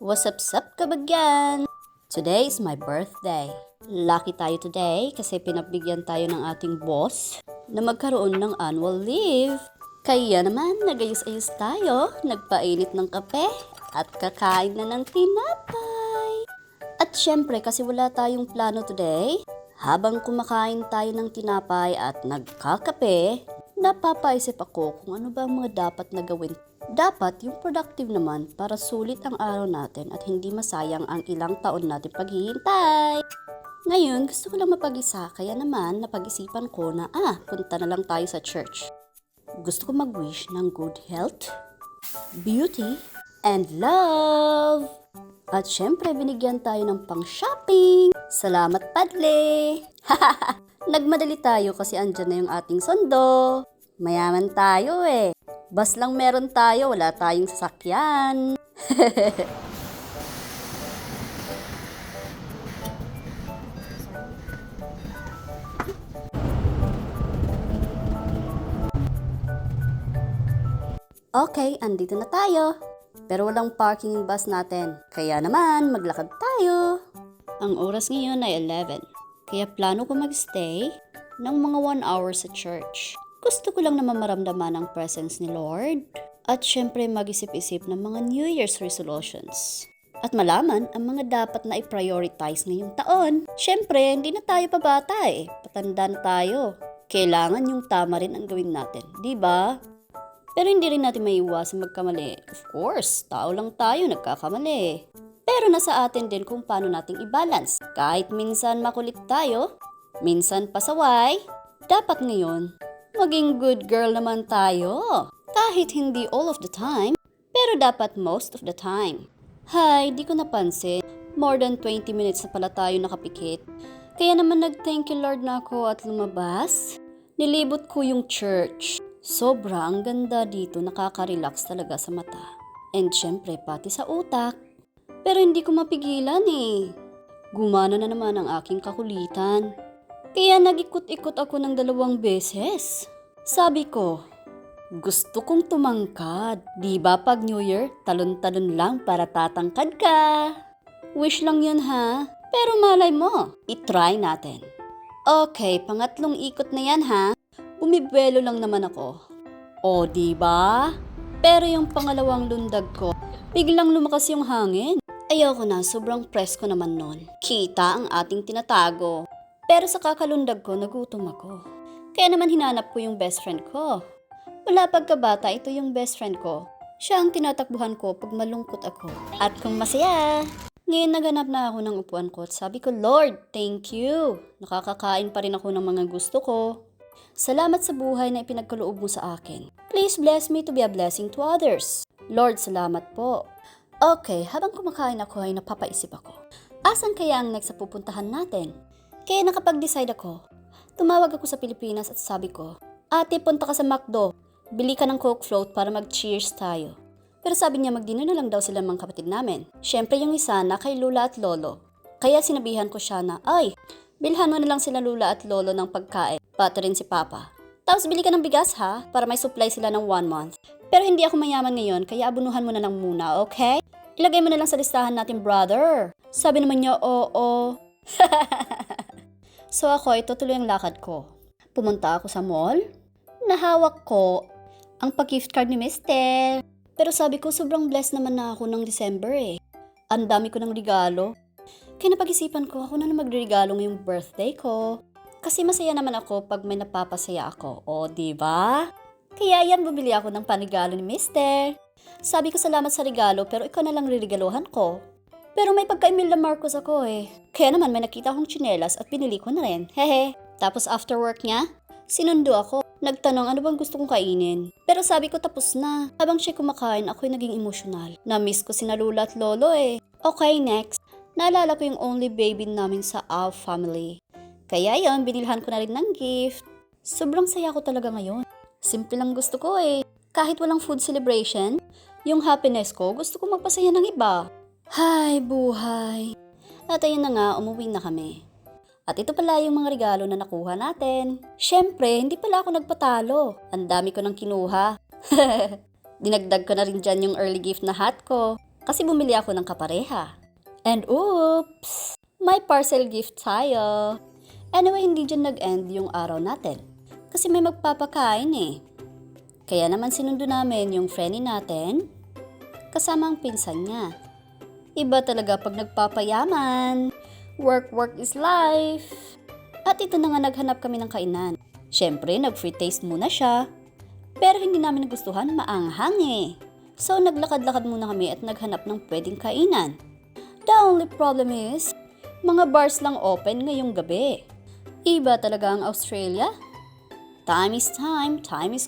What's up kabagyan? Today is my birthday. Lucky tayo today kasi pinabigyan tayo ng ating boss na magkaroon ng annual leave. Kaya naman nagayos-ayos tayo, nagpainit ng kape at kakain na ng tinapay. At syempre kasi wala tayong plano today, habang kumakain tayo ng tinapay at nagkakape, napapaisip ako kung ano ba ang mga dapat na gawin. Dapat yung productive naman para sulit ang araw natin at hindi masayang ang ilang taon natin paghihintay. Ngayon, gusto ko lang mapag-isa kaya naman napag-isipan ko na punta na lang tayo sa church. Gusto ko mag-wish ng good health, beauty, and love. At syempre, binigyan tayo ng pang-shopping. Salamat, Padle! Nagmadali tayo kasi andyan na yung ating sondo. Mayaman tayo eh. Bas lang meron tayo, wala tayong sasakyan. Okay, andito na tayo. Pero walang parking yung bus natin. Kaya naman, maglakad tayo. Ang oras ngayon ay 11. Kaya plano ko magstay ng mga 1 hour sa church. Gusto ko lang naman maramdaman ang presence ni Lord. At syempre mag-isip-isip ng mga New Year's resolutions. At malaman ang mga dapat na i-prioritize ngayong taon. Syempre, hindi na tayo pabata eh. Patanda na tayo. Kailangan yung tama rin ang gawin natin, di ba? Pero hindi rin natin maiiwasan magkamali. Of course, tao lang tayo nagkakamali. Pero nasa atin din kung paano nating i-balance. Kahit minsan makulit tayo, minsan pasaway, dapat ngayon, maging good girl naman tayo. Kahit hindi all of the time, pero dapat most of the time. Hay, di ko napansin. More than 20 minutes na pala tayo nakapikit. Kaya naman nag-thank you Lord na ako at lumabas. Nilibot ko yung church. Sobra ang ganda dito, nakaka-relax talaga sa mata. And syempre pati sa utak. Pero hindi ko mapigilan eh. Gumana na naman ang aking kakulitan. Kaya nag-ikot-ikot ako ng 2 beses. Sabi ko, gusto kong tumangkad. Di ba pag New Year, talon-talon lang para tatangkad ka? Wish lang yun ha. Pero malay mo, itry natin. Okay, pangatlong ikot na yan ha. Bumibelo lang naman ako. O, di ba? Pero yung pangalawang lundag ko, biglang lumakas yung hangin. Ayoko na, sobrang presko naman nun. Kita ang ating tinatago. Pero sa kakalundag ko, nagutom ako. Kaya naman hinanap ko yung best friend ko. Wala pagkabata, ito yung best friend ko. Siya ang tinatakbuhan ko pag malungkot ako. At kung masaya. Ngayon naganap na ako ng upuan ko at sabi ko, Lord, thank you. Nakakakain pa rin ako ng mga gusto ko. Salamat sa buhay na ipinagkaloob mo sa akin. Please bless me to be a blessing to others. Lord, salamat po. Okay, habang kumakain ako ay napapaisip ako. Asan kaya ang next sa pupuntahan natin? Kaya nakapag-decide ako. Tumawag ako sa Pilipinas at sabi ko, Ate, punta ka sa McDo. Bili ka ng Coke float para mag-cheers tayo. Pero sabi niya mag-dinner na lang daw sila mga kapatid namin. Siyempre yung isa na kay Lula at Lolo. Kaya sinabihan ko siya na, ay, bilhan mo na lang sila Lula at Lolo ng pagkain. Pati rin si Papa. Tapos bili ka ng bigas ha, para may supply sila ng 1 month. Pero hindi ako mayaman ngayon, kaya abunuhan mo na lang muna, okay? Ilagay mo na lang sa listahan natin, brother. Sabi naman niya, oo. So ako, itutuloy ang lakad ko. Pumunta ako sa mall. Nahawak ko ang pag-gift card ni Mister. Pero sabi ko, sobrang blessed naman na ako ng December eh. Ang dami ko ng regalo. Kaya napag-isipan ko, ako na magregalo ngayong birthday ko. Kasi masaya naman ako pag may napapasaya ako. O, diba? Kaya yan, bumili ako ng panigalo ni Mister. Sabi ko salamat sa regalo pero ikaw na lang riregaluhan ko. Pero may pagka-Imelda Marcos ako eh. Kaya naman may nakita akong tsinelas at pinili ko na rin. Hehe. Tapos after work niya, sinundo ako. Nagtanong ano bang gusto kong kainin. Pero sabi ko tapos na. Habang siya kumakain, ako'y naging emosyonal. Na-miss ko sina Lula at Lolo eh. Okay, next. Naalala ko yung only baby namin sa our family. Kaya yon, binilhan ko na rin ng gift. Sobrang saya ko talaga ngayon. Simple lang gusto ko eh. Kahit walang food celebration, yung happiness ko gusto ko magpasaya ng iba. Hay, buhay. At ayun na nga, umuwi na kami. At ito pala yung mga regalo na nakuha natin. Syempre, hindi pala ako nagpatalo. Ang dami ko nang kinuha. Dinagdag ko na rin dyan yung early gift na hat ko. Kasi bumili ako ng kapareha. And oops! May parcel gift tayo. Anyway, hindi dyan nag-end yung araw natin. Kasi may magpapakain eh. Kaya naman sinundo namin yung friendly natin kasama ang pinsan niya. Iba talaga pag nagpapayaman. Work is life. At ito na nga naghanap kami ng kainan. Siyempre, nag-free taste muna siya. Pero hindi namin nagustuhan, maanghang eh. So, naglakad-lakad muna kami at naghanap ng pwedeng kainan. The only problem is, mga bars lang open ngayong gabi. Iba talaga ang Australia. Time is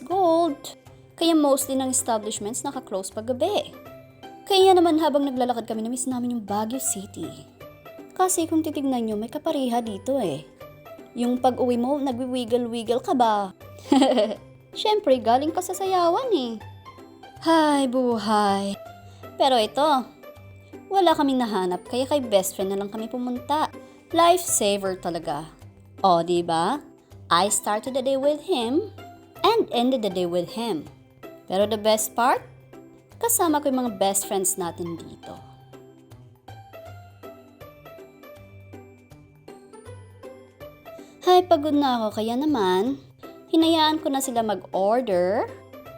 gold. Kaya mostly ng establishments naka-close pag gabi. Kaya naman habang naglalakad kami, namiss namin yung Baguio City. Kasi kung titignan nyo, may kapareha dito eh. Yung pag-uwi mo, nagwi-wiggle-wiggle ka ba? Siyempre, galing ka sa sayawan eh. Hay, buhay. Pero ito, wala kaming nahanap, kaya kay best friend na lang kami pumunta. Lifesaver talaga. O, diba? I started the day with him and ended the day with him. Pero the best part, kasama ko yung mga best friends natin dito. Hay, pagod na ako, kaya naman, hinayaan ko na sila mag-order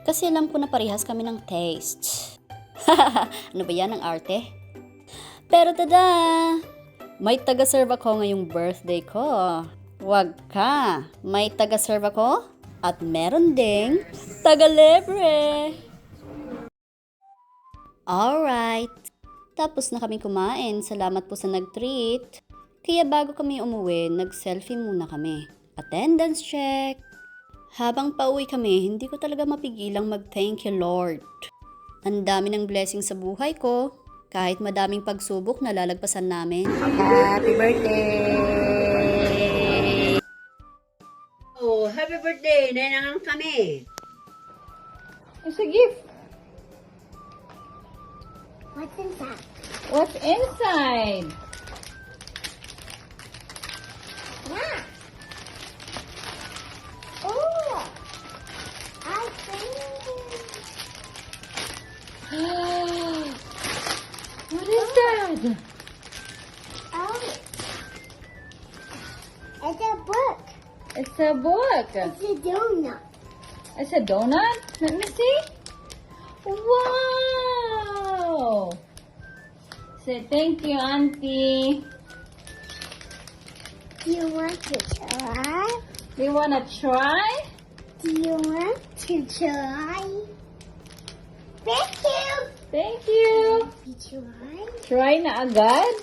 kasi alam ko na parehas kami ng taste. Ano ba yan, ang arte? Pero tada! May taga-serve ako ngayong birthday ko. Wag ka! May taga-serve ako at meron ding taga-libre! Alright! Tapos na kami kumain. Salamat po sa nag-treat. Kaya bago kami umuwi, nag-selfie muna kami. Attendance check. Habang pauwi kami, hindi ko talaga mapigilang mag-thank you Lord. Ang dami ng blessing sa buhay ko. Kahit madaming pagsubok na lalagpasan namin. Happy birthday! Oh, happy birthday! Nanangang kami. It's a gift. What's inside? What's inside? Yeah. Oh, I think. What is that? Oh, it's a book. It's a book. It's a donut. It's a donut? Let me see. Wow! Say thank you, Auntie. Do you want to try? Do you wanna try? Do you want to try? Thank you. Thank you. You try? Try na agad?